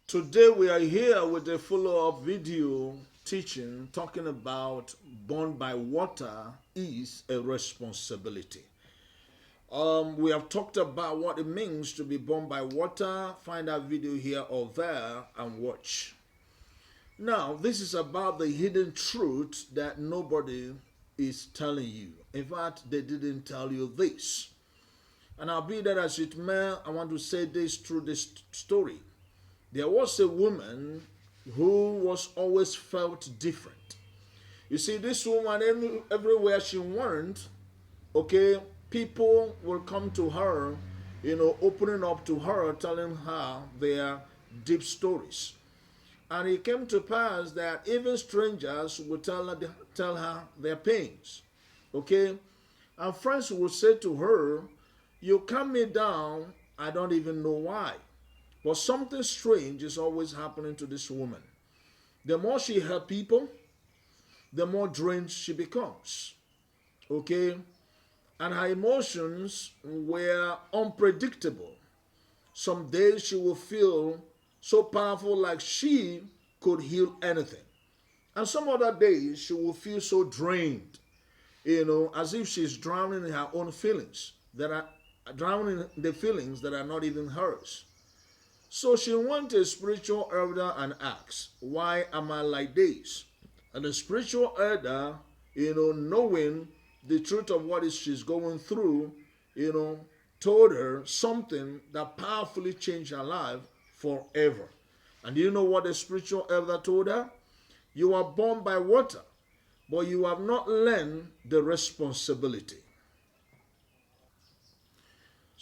Today we are here with a follow-up video teaching talking about born by water is a responsibility. We have talked about what it means to be born by water. Find that video here or there and watch. Now, this is about the hidden truth that nobody is telling you. In fact, they didn't tell you this. And I'll be that as it may, I want to say this through this story. There was a woman who was always felt different. You see, this woman, everywhere she went, okay, people will come to her, opening up to her, telling her their deep stories. And it came to pass that even strangers would tell her their pains, okay? And friends would say to her, "You calm me down, I don't even know why." But something strange is always happening to this woman. The more she helps people, the more drained she becomes. Okay? And her emotions were unpredictable. Some days she will feel so powerful like she could heal anything. And some other days she will feel so drained, as if she's drowning in her own feelings that are drowning in the feelings that are not even hers. So she went to a spiritual elder and asked, "Why am I like this?" And the spiritual elder, knowing the truth of what she's going through, told her something that powerfully changed her life forever. And do you know what the spiritual elder told her? "You are born by water, but you have not learned the responsibility."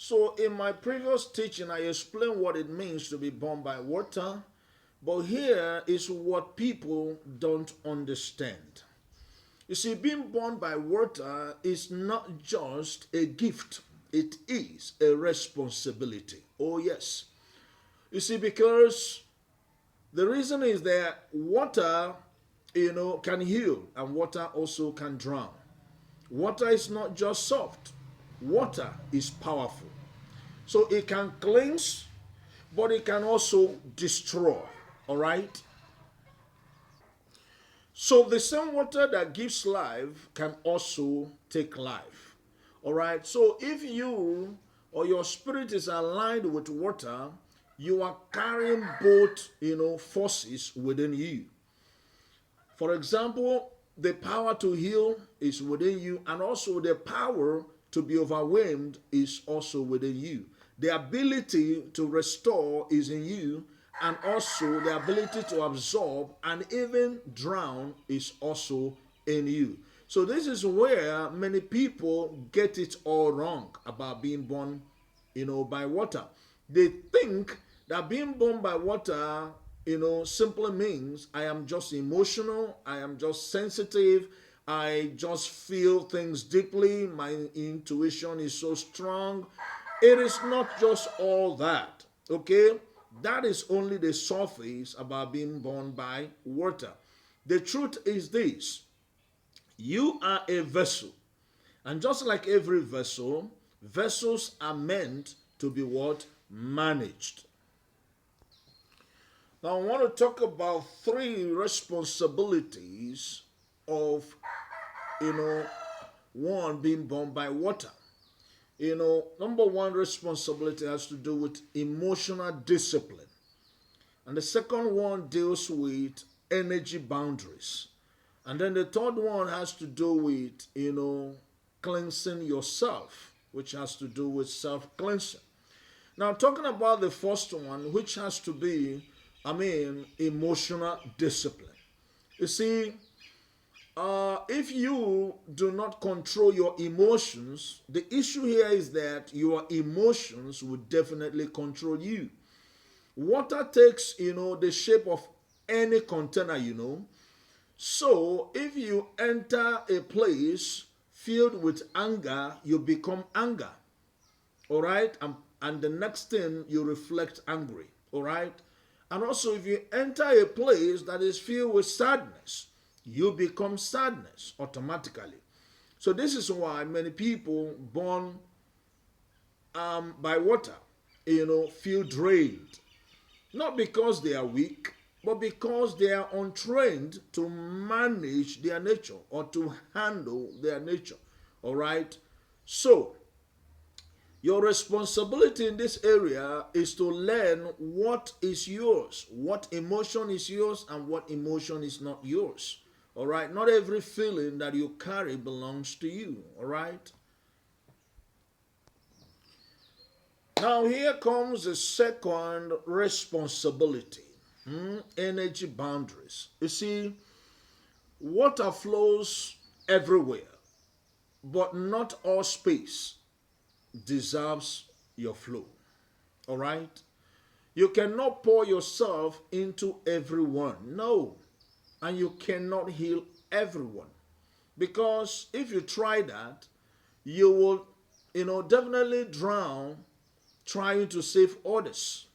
So in my previous teaching, I explained what it means to be born by water, but here is what people don't understand. You see, being born by water is not just a gift, it is a responsibility. Oh, yes. You see, because the reason is that water, can heal and water also can drown. Water is not just soft, water is powerful. So it can cleanse, but it can also destroy. All right? So the same water that gives life can also take life. All right? So if you or your spirit is aligned with water, you are carrying both, forces within you. For example, the power to heal is within you, and also the power to be overwhelmed is also within you. The ability to restore is in you, and also the ability to absorb and even drown is also in you. So this is where many people get it all wrong about being born, by water. They think that being born by water, simply means I am just emotional, I am just sensitive, I just feel things deeply, my intuition is so strong. It is not just all that, okay? That is only the surface about being born by water. The truth is this: you are a vessel. And just like every vessel, vessels are meant to be what? Managed. Now, I want to talk about three responsibilities of, one being born by water. Number one responsibility has to do with emotional discipline. And the second one deals with energy boundaries. And then the third one has to do with, cleansing yourself, which has to do with self-cleansing. Now, talking about the first one, which has to be, emotional discipline. You see, if you do not control your emotions, the issue here is that your emotions will definitely control you. Water takes, the shape of any container. So if you enter a place filled with anger, you become anger. All right? And the next thing you reflect angry. All right? And also if you enter a place that is filled with sadness, you become sadness automatically. So this is why many people born by water, feel drained. Not because they are weak, but because they are untrained to manage their nature or to handle their nature. All right? So, your responsibility in this area is to learn what is yours, what emotion is yours, and what emotion is not yours. All right? Not every feeling that you carry belongs to you. All right? Now, here comes the second responsibility. Energy boundaries. You see, water flows everywhere, but not all space deserves your flow. All right? You cannot pour yourself into everyone. No. And you cannot heal everyone. Because if you try that, you will, definitely drown trying to save others.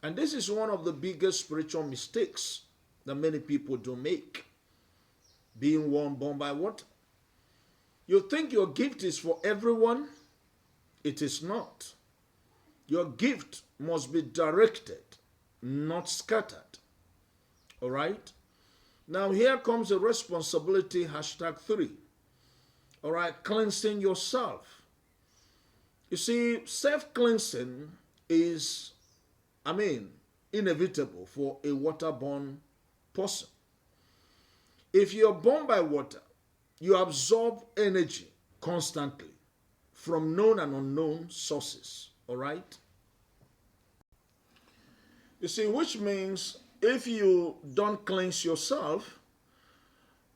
And this is one of the biggest spiritual mistakes that many people do make. Being born by water. You think your gift is for everyone? It is not. Your gift must be directed, not scattered. All right? Now here comes the responsibility, #3. All right, cleansing yourself. You see, self-cleansing is, inevitable for a waterborne person. If you're born by water, you absorb energy constantly from known and unknown sources. All right? You see, which means if you don't cleanse yourself,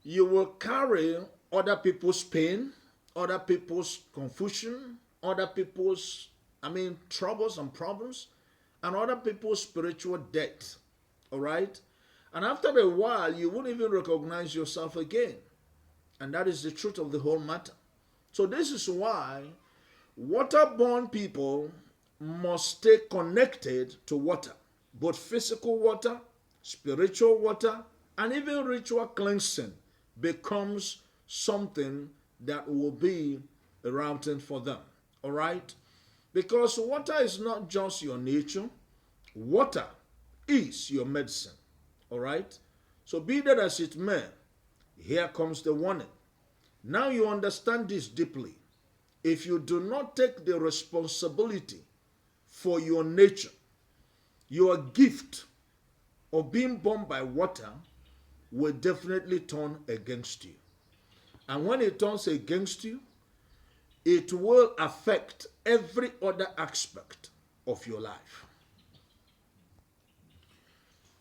you will carry other people's pain, other people's confusion, other people's, troubles and problems, and other people's spiritual debt. All right? And after a while, you won't even recognize yourself again. And that is the truth of the whole matter. So this is why waterborne people must stay connected to water, both physical water, spiritual water, and even ritual cleansing becomes something that will be a routing for them. All right? Because water is not just your nature, water is your medicine. All right? So be that as it may, here comes the warning. Now you understand this deeply. If you do not take the responsibility for your nature, your gift of being born by water will definitely turn against you. And when it turns against you, it will affect every other aspect of your life.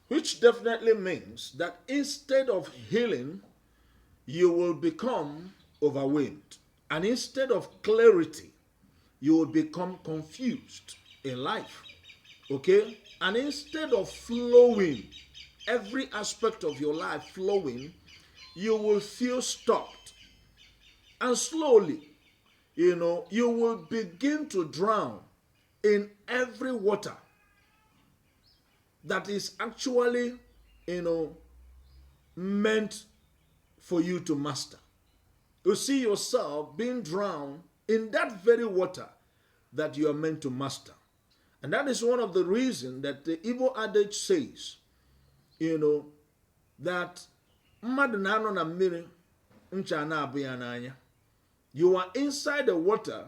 Which definitely means that instead of healing, you will become overwhelmed. And instead of clarity, you will become confused in life. Okay? And instead of flowing, every aspect of your life flowing, you will feel stopped. And slowly, you will begin to drown in every water that is actually, meant for you to master. You see yourself being drowned in that very water that you are meant to master. And that is one of the reasons that the Igbo adage says, that mmadụ na-anọ na mmiri ncha na-abụ ya n'anya. You are inside the water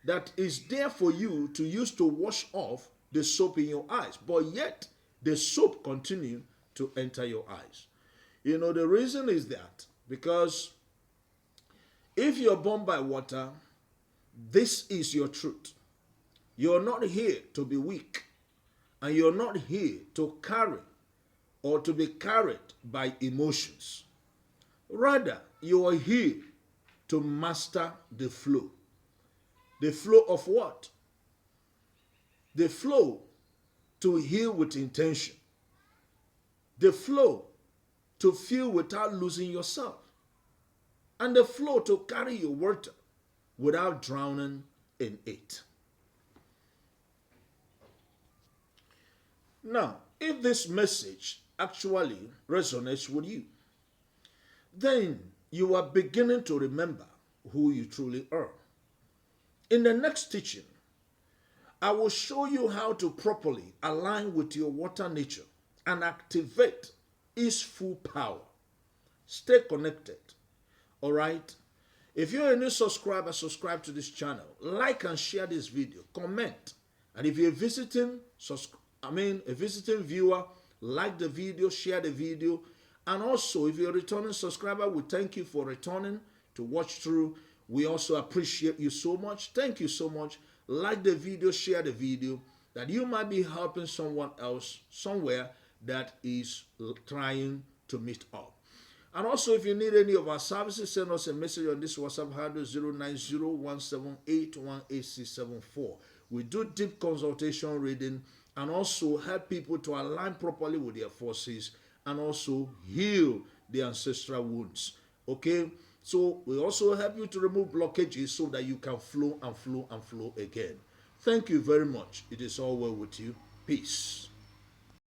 that is there for you to use to wash off the soap in your eyes. But yet, the soap continue to enter your eyes. The reason is that because if you're born by water, this is your truth. You're not here to be weak. And you're not here to carry or to be carried by emotions. Rather, you are here to master the flow. The flow of what? The flow to heal with intention. The flow to feel without losing yourself. And the flow to carry your water without drowning in it. Now, if this message actually resonates with you, then you are beginning to remember who you truly are. In the next teaching, I will show you how to properly align with your water nature and activate its full power. Stay connected. All right? If you're a new subscriber, subscribe to this channel. Like and share this video. Comment. And if you're a visiting viewer, like the video, share the video. And also, if you're a returning subscriber, we thank you for returning to watch through. We also appreciate you so much. Thank you so much. Like the video, share the video, that you might be helping someone else somewhere that is trying to meet up. And also, if you need any of our services, send us a message on this WhatsApp handle 090-178-18674. We do deep consultation reading and also help people to align properly with their forces and also heal the ancestral wounds. Okay? So we also help you to remove blockages so that you can flow and flow and flow again. Thank you very much. It is all well with you. Peace.